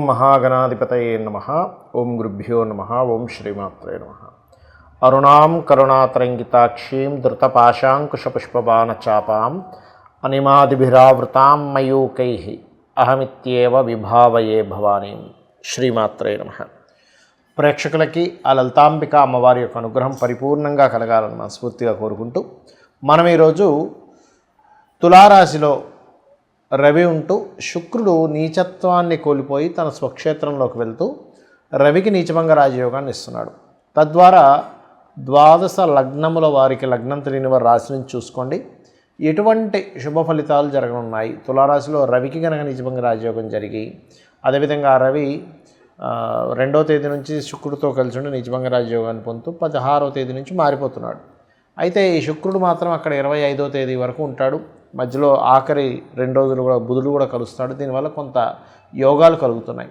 మహాగణాధిపతయే నమః. ఓం గురుభ్యో నమః. ఓం శ్రీమాత్రే నమః. అరుణాం కరుణాతరంగితాక్షీం ధృతపాశాంకుశపుష్పబాణచాపాం అనిమాదిభిరావృతాం మయూకైః అహమిత్యేవ విభావయే భవానీం. శ్రీమాత్రే నమః. ప్రేక్షకులకి ఆ లలితాంబిక అమ్మవారి యొక్క అనుగ్రహం పరిపూర్ణంగా కలగాలని మనస్ఫూర్తిగా కోరుకుంటూ మనం ఈరోజు తులారాశిలో రవి ఉంటూ శుక్రుడు నీచత్వాన్ని కోల్పోయి తన స్వక్షేత్రంలోకి వెళ్తూ రవికి నీచభంగ రాజయోగాన్ని ఇస్తున్నాడు. తద్వారా ద్వాదశ లగ్నముల వారికి లగ్నం తెలియని వారి రాశి నుంచి చూసుకోండి ఎటువంటి శుభ ఫలితాలు జరగనున్నాయి. తులారాశిలో రవికి కనుక నీచభంగ రాజయోగం జరిగి అదేవిధంగా రవి 2వ తేదీ నుంచి శుక్రుడితో కలిసి ఉండి నీచభంగ రాజయోగాన్ని పొందుతూ 16వ తేదీ నుంచి మారిపోతున్నాడు. అయితే ఈ శుక్రుడు మాత్రం అక్కడ 25వ తేదీ వరకు ఉంటాడు. మధ్యలో ఆఖరి 2 రోజులు కూడా బుధుడు కూడా కలుస్తాడు. దీనివల్ల కొంత యోగాలు కలుగుతున్నాయి.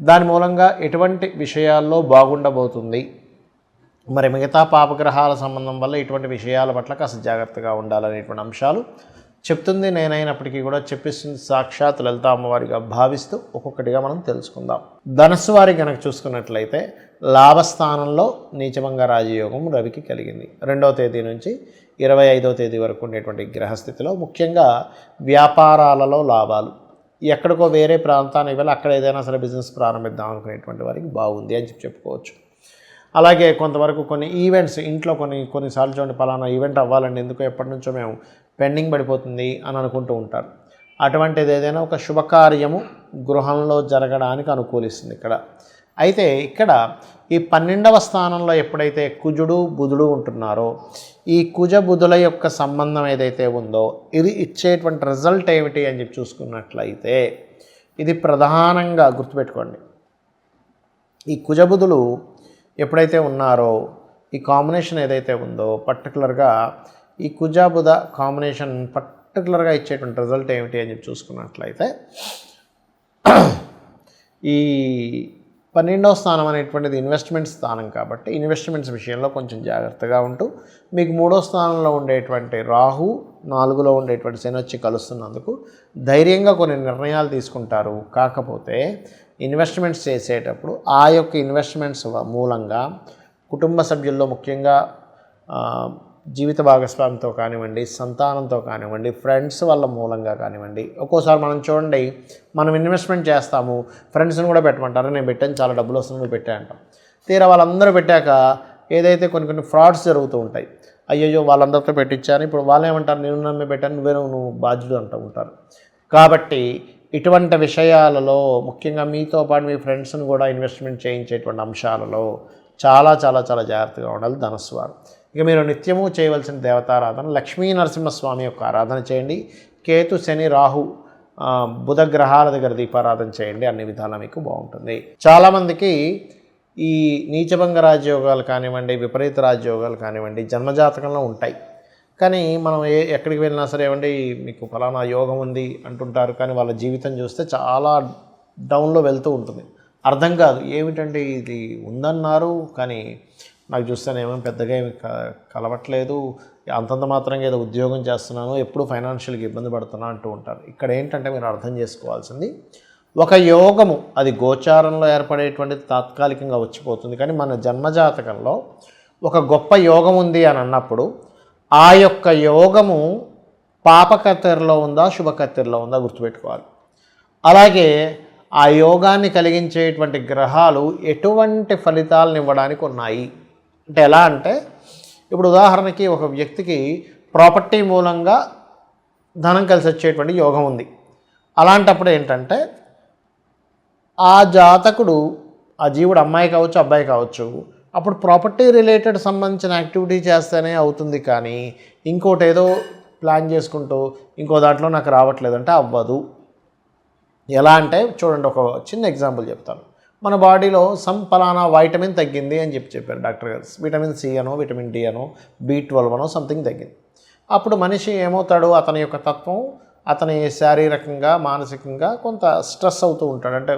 దాని మూలంగా ఎటువంటి విషయాల్లో బాగుండబోతుంది, మరి మిగతా పాపగ్రహాల సంబంధం వల్ల ఇటువంటి విషయాల పట్ల కాస్త జాగ్రత్తగా ఉండాలనేటువంటి అంశాలు చెప్తుంది. నేనైనప్పటికీ కూడా చెప్పిస్తుంది సాక్షాత్ లలితా అమ్మవారిగా భావిస్తూ ఒక్కొక్కటిగా మనం తెలుసుకుందాం. ధనస్సు వారి కనుక చూసుకున్నట్లయితే లాభస్థానంలో నీచభంగ రాజయోగం రవికి కలిగింది. 2వ తేదీ నుంచి 25వ తేదీ వరకు ఉండేటువంటి గ్రహస్థితిలో ముఖ్యంగా వ్యాపారాలలో లాభాలు, ఎక్కడికో వేరే ప్రాంతానికి వెళ్ళి అక్కడ ఏదైనా సరే బిజినెస్ ప్రారంభిద్దాం అనుకునేటువంటి వారికి బాగుంది అని చెప్పుకోవచ్చు. అలాగే కొంతవరకు కొన్ని ఈవెంట్స్ ఇంట్లో కొన్నిసార్లు చూడండి, పలానా ఈవెంట్ అవ్వాలండి, ఎందుకో ఎప్పటి నుంచో మేము పెండింగ్ పడిపోతుంది అని అనుకుంటూ ఉంటారు. అటువంటిది ఏదైనా ఒక శుభకార్యము గృహంలో జరగడానికి అనుకూలిస్తుంది ఇక్కడ. అయితే ఇక్కడ ఈ 12వ స్థానంలో ఎప్పుడైతే కుజుడు బుధుడు ఉంటున్నారో ఈ కుజ బుధుల యొక్క సంబంధం ఏదైతే ఉందో ఇది ఇచ్చేటువంటి రిజల్ట్ ఏమిటి అని చెప్పి చూసుకున్నట్లయితే ఇది ప్రధానంగా గుర్తుపెట్టుకోండి. ఈ కుజ బుధులు ఎప్పుడైతే ఉన్నారో ఈ కాంబినేషన్ ఏదైతే ఉందో పర్టికులర్గా ఈ కుజ బుధ కాంబినేషన్ పర్టికులర్గా ఇచ్చేటువంటి రిజల్ట్ ఏమిటి అని చెప్పి చూసుకున్నట్లయితే ఈ 12వ స్థానం అనేటువంటిది ఇన్వెస్ట్మెంట్ స్థానం కాబట్టి ఇన్వెస్ట్మెంట్స్ విషయంలో కొంచెం జాగ్రత్తగా ఉంటూ మీకు 3వ స్థానంలో ఉండేటువంటి రాహు 4లో ఉండేటువంటి శని వచ్చి కలుస్తున్నందుకు ధైర్యంగా కొన్ని నిర్ణయాలు తీసుకుంటారు. కాకపోతే ఇన్వెస్ట్మెంట్స్ చేసేటప్పుడు ఆ యొక్క ఇన్వెస్ట్మెంట్స్ మూలంగా కుటుంబ సభ్యుల్లో ముఖ్యంగా జీవిత భాగస్వామితో కానివ్వండి, సంతానంతో కానివ్వండి, ఫ్రెండ్స్ వాళ్ళ మూలంగా కానివ్వండి, ఒక్కోసారి మనం చూడండి మనం ఇన్వెస్ట్మెంట్ చేస్తాము, ఫ్రెండ్స్ని కూడా పెట్టమంటారు, నేను పెట్టాను చాలా డబ్బులు వస్తుంది నువ్వు పెట్టా అంటాం. తీరా వాళ్ళందరూ పెట్టాక ఏదైతే కొన్ని ఫ్రాడ్స్ జరుగుతూ ఉంటాయి. అయ్యో వాళ్ళందరితో పెట్టించాను, ఇప్పుడు వాళ్ళు ఏమంటారు నేను నమ్మి పెట్టాను నువ్వు బాధ్యుడు అంటూ ఉంటారు. కాబట్టి ఇటువంటి విషయాలలో ముఖ్యంగా మీతో పాటు మీ ఫ్రెండ్స్ని కూడా ఇన్వెస్ట్మెంట్ చేయించేటువంటి అంశాలలో చాలా చాలా చాలా జాగ్రత్తగా ఉండాలి ధనస్సు వారు. ఇక మీరు నిత్యము చేయవలసిన దేవతారాధన లక్ష్మీ నరసింహస్వామి యొక్క ఆరాధన చేయండి. కేతు శని రాహు బుధ గ్రహాల దగ్గర దీపారాధన చేయండి. అన్ని విధాలా మీకు బాగుంటుంది. చాలామందికి ఈ నీచభంగ రాజయోగాలు కానివ్వండి, విపరీత రాజయోగాలు కానివ్వండి జన్మజాతకంలో ఉంటాయి. కానీ మనం ఎక్కడికి వెళ్ళినా సరే ఏమండి మీకు ఫలానా యోగం ఉంది అంటుంటారు, కానీ వాళ్ళ జీవితం చూస్తే చాలా డౌన్లో వెళ్తూ ఉంటుంది. అర్థం కాదు ఏమిటంటే ఇది ఉందన్నారు కానీ నాకు చూస్తేనేమో పెద్దగా ఏమి కలవట్లేదు, అంతంత మాత్రంగా ఏదో ఉద్యోగం చేస్తున్నాను, ఎప్పుడు ఫైనాన్షియల్గా ఇబ్బంది పడుతున్నా అంటూ ఉంటారు. ఇక్కడ ఏంటంటే మీరు అర్థం చేసుకోవాల్సింది ఒక యోగము అది గోచారంలో ఏర్పడేటువంటిది తాత్కాలికంగా వచ్చిపోతుంది. కానీ మన జన్మజాతకంలో ఒక గొప్ప యోగం ఉంది అని అన్నప్పుడు ఆ యొక్క యోగము పాపకత్తెరలో ఉందా శుభకత్తెరలో ఉందా గుర్తుపెట్టుకోవాలి. అలాగే ఆ యోగాన్ని కలిగించేటువంటి గ్రహాలు ఎటువంటి ఫలితాలను ఇవ్వడానికి ఉన్నాయి అంటే ఎలా అంటే ఇప్పుడు ఉదాహరణకి ఒక వ్యక్తికి ప్రాపర్టీ మూలంగా ధనం కలిసి వచ్చేటువంటి యోగం ఉంది. అలాంటప్పుడు ఏంటంటే ఆ జాతకుడు ఆ జీవుడు అమ్మాయి కావచ్చు అబ్బాయి కావచ్చు అప్పుడు ప్రాపర్టీ రిలేటెడ్ సంబంధించిన యాక్టివిటీ చేస్తేనే అవుతుంది. కానీ ఇంకోటి ఏదో ప్లాన్ చేసుకుంటూ ఇంకో దాంట్లో నాకు రావట్లేదంటే అవ్వదు. ఎలా అంటే చూడండి ఒక చిన్న ఎగ్జాంపుల్ చెప్తాను. మన బాడీలో పలానా వైటమిన్ తగ్గింది అని చెప్పారు డాక్టర్ గారు. విటమిన్ సి అనో విటమిన్ డి అనో B12 అనో సంథింగ్ తగ్గింది. అప్పుడు మనిషి ఏమవుతాడు, అతని యొక్క తత్వం అతని శారీరకంగా మానసికంగా కొంత స్ట్రెస్ అవుతూ ఉంటాడు. అంటే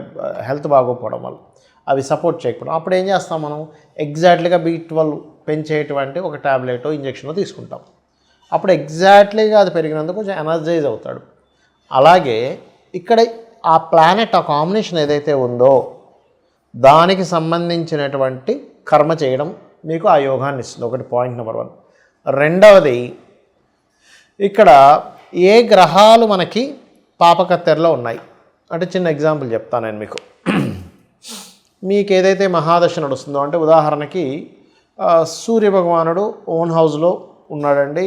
హెల్త్ బాగోకపోవడం వల్ల అవి సపోర్ట్ చేయకపోవడం. అప్పుడు ఏం చేస్తాం మనం ఎగ్జాక్ట్లీగా B12 పెంచేటువంటి ఒక ట్యాబ్లెట్ ఇంజెక్షన్లో తీసుకుంటాం. అప్పుడు ఎగ్జాక్ట్లీగా అది పెరిగినందుకు కొంచెం ఎనర్జైజ్ అవుతాడు. అలాగే ఇక్కడ ఆ ప్లానెట్ ఆ కాంబినేషన్ ఏదైతే ఉందో దానికి సంబంధించినటువంటి కర్మ చేయడం మీకు ఆ యోగాన్ని ఇస్తుంది. ఒకటి పాయింట్ నెంబర్ 1. రెండవది, ఇక్కడ ఏ గ్రహాలు మనకి పాపకత్తెరలో ఉన్నాయి అంటే చిన్న ఎగ్జాంపుల్ చెప్తాను నేను మీకు. మీకు ఏదైతే మహాదశ నడుస్తుందో అంటే ఉదాహరణకి సూర్యభగవానుడు ఓన్ హౌస్లో ఉన్నాడండి,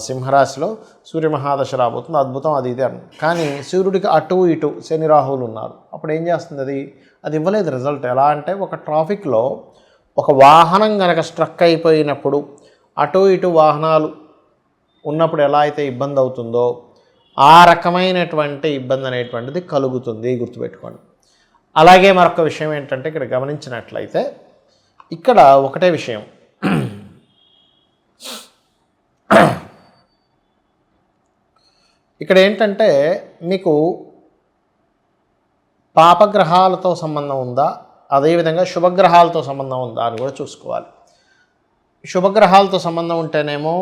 సింహరాశిలో సూర్య మహాదశ రాబోతుంది, అద్భుతం, అది ఇది అని. కానీ సూర్యుడికి అటు ఇటు శని రాహువులు ఉన్నారు. అప్పుడు ఏం చేస్తుంది? అది ఇవ్వలేదు రిజల్ట్. ఎలా అంటే ఒక ట్రాఫిక్లో ఒక వాహనం కనుక స్ట్రక్ అయిపోయినప్పుడు అటు ఇటు వాహనాలు ఉన్నప్పుడు ఎలా అయితే ఇబ్బంది అవుతుందో ఆ రకమైనటువంటి ఇబ్బంది అనేటువంటిది కలుగుతుంది, గుర్తుపెట్టుకోండి. అలాగే మరొక విషయం ఏంటంటే ఇక్కడ గమనించినట్లయితే ఇక్కడ ఒకటే విషయం, ఇక్కడ ఏంటంటే మీకు పాపగ్రహాలతో సంబంధం ఉందా, అదేవిధంగా శుభగ్రహాలతో సంబంధం ఉందా అని కూడా చూసుకోవాలి. శుభగ్రహాలతో సంబంధం ఉంటేనేమో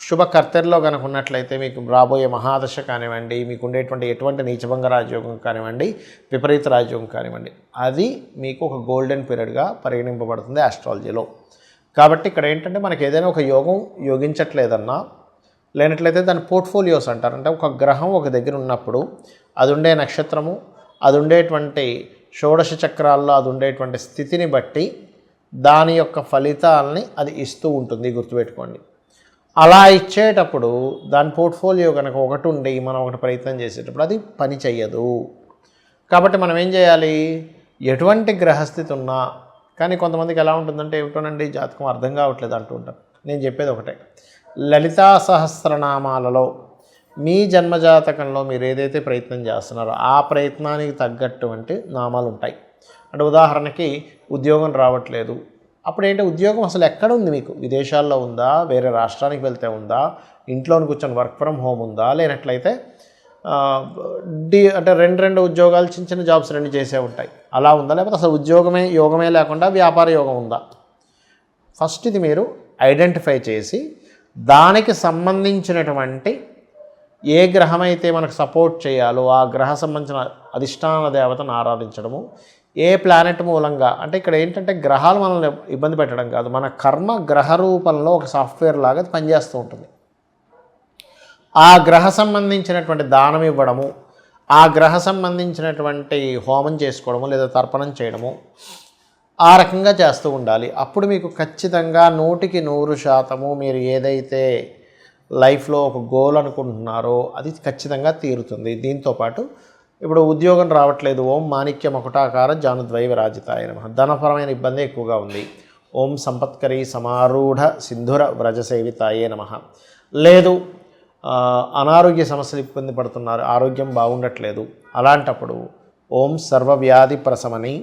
శుభకర్తెరలో కనుక ఉన్నట్లయితే మీకు రాబోయే మహాదశ కానివ్వండి, మీకు ఉండేటువంటి ఎటువంటి నీచభంగ రాజయోగం కానివ్వండి, విపరీత రాజయోగం కానివ్వండి, అది మీకు ఒక గోల్డెన్ పీరియడ్గా పరిగణింపబడుతుంది ఆస్ట్రాలజీలో. కాబట్టి ఇక్కడ ఏంటంటే మనకి ఏదైనా ఒక యోగం యోగించట్లేదన్నా లేనట్లయితే దాని పోర్ట్ఫోలియోస్ అంటారు. అంటే ఒక గ్రహం ఒక దగ్గర ఉన్నప్పుడు అది ఉండే నక్షత్రము, అది ఉండేటువంటి షోడశ చక్రాల్లో అది ఉండేటువంటి స్థితిని బట్టి దాని యొక్క ఫలితాలని అది ఇస్తూ ఉంటుంది, గుర్తుపెట్టుకోండి. అలా ఇచ్చేటప్పుడు దాని పోర్ట్ఫోలియో కనుక ఒకటి ఉండి మనం ఒకటి ప్రయత్నం చేసేటప్పుడు అది పని చెయ్యదు. కాబట్టి మనం ఏం చేయాలి? ఎటువంటి గ్రహస్థితి ఉన్నా, కానీ కొంతమందికి ఎలా ఉంటుందంటే ఏమిటోనండి జాతకం అర్థం కావట్లేదు అంటూ ఉంటారు. నేను చెప్పేది ఒకటే, లలితా సహస్రనామాలలో మీ జన్మజాతకంలో మీరు ఏదైతే ప్రయత్నం చేస్తున్నారో ఆ ప్రయత్నానికి తగ్గటువంటి నామాలు ఉంటాయి. అంటే ఉదాహరణకి ఉద్యోగం రావట్లేదు, అప్పుడు ఏంటి, ఉద్యోగం అసలు ఎక్కడ ఉంది మీకు? విదేశాల్లో ఉందా, వేరే రాష్ట్రానికి వెళ్తే ఉందా, ఇంట్లోని కూర్చొని వర్క్ ఫ్రమ్ హోమ్ ఉందా, లేనట్లయితే అంటే రెండు ఉద్యోగాలు చిన్న చిన్న జాబ్స్ రెండు చేసే ఉంటాయి, అలా ఉందా, లేకపోతే అసలు యోగమే లేకుండా వ్యాపార యోగం ఉందా? ఫస్ట్ ఇది మీరు ఐడెంటిఫై చేసి దానికి సంబంధించినటువంటి ఏ గ్రహమైతే మనకు సపోర్ట్ చేయాలో ఆ గ్రహ సంబంధించిన అధిష్టాన దేవతను ఆరాధించడము. ఏ ప్లానెట్ మూలంగా అంటే ఇక్కడ ఏంటంటే గ్రహాలు మనల్ని ఇబ్బంది పెట్టడం కాదు, మన కర్మ గ్రహ రూపంలో ఒక సాఫ్ట్వేర్ లాగా పనిచేస్తూ ఉంటుంది. ఆ గ్రహ సంబంధించినటువంటి దానం ఇవ్వడము, ఆ గ్రహ సంబంధించినటువంటి హోమం చేసుకోవడము లేదా తర్పణం చేయడము, ఆ రకంగా చేస్తూ ఉండాలి. అప్పుడు మీకు ఖచ్చితంగా 100% మీరు ఏదైతే లైఫ్లో ఒక గోల్ అనుకుంటున్నారో అది ఖచ్చితంగా తీరుతుంది. దీంతోపాటు ఇప్పుడు ఉద్యోగం రావట్లేదు, ఓం మాణిక్య మకుటాకార జానుద్వై విరాజితాయ నమః. ధనపరమైన ఇబ్బంది ఎక్కువగా ఉంది, ఓం సంపత్కరీ సమారూఢ సింధుర వ్రజసేవితాయే నమః. లేదు అనారోగ్య సమస్యలు ఇబ్బంది పడుతున్నారు, ఆరోగ్యం బాగుండట్లేదు, అలాంటప్పుడు ఓం సర్వవ్యాధి ప్రశమని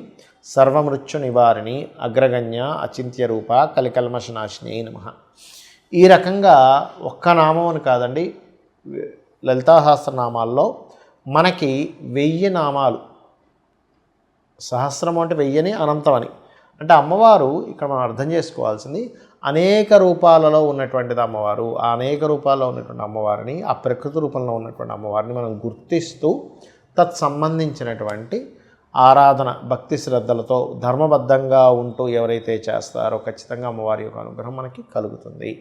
సర్వమృత్యు నివారిణి అగ్రగణ్య అచింత్య రూప కలికల్మషనాశిని నమః. ఈ రకంగా ఒక్క నామం అని కాదండి, లలితా సహస్రనామాల్లో మనకి 1000 నామాలు, సహస్రం అంటే 1000 అనంతమని. అంటే అమ్మవారు ఇక్కడ మనం అర్థం చేసుకోవాల్సింది అనేక రూపాలలో ఉన్నటువంటిది అమ్మవారు. ఆ అనేక రూపాల్లో ఉన్నటువంటి అమ్మవారిని, ఆ ప్రకృతి రూపంలో ఉన్నటువంటి అమ్మవారిని మనం గుర్తిస్తూ తత్సంబంధించినటువంటి ఆరాధన భక్తి శ్రద్ధలతో ధర్మబద్ధంగా ఉంటూ ఎవరైతే చేస్తారో ఖచ్చితంగా అమ్మవారి యొక్క అనుగ్రహం మనకి కలుగుతుంది.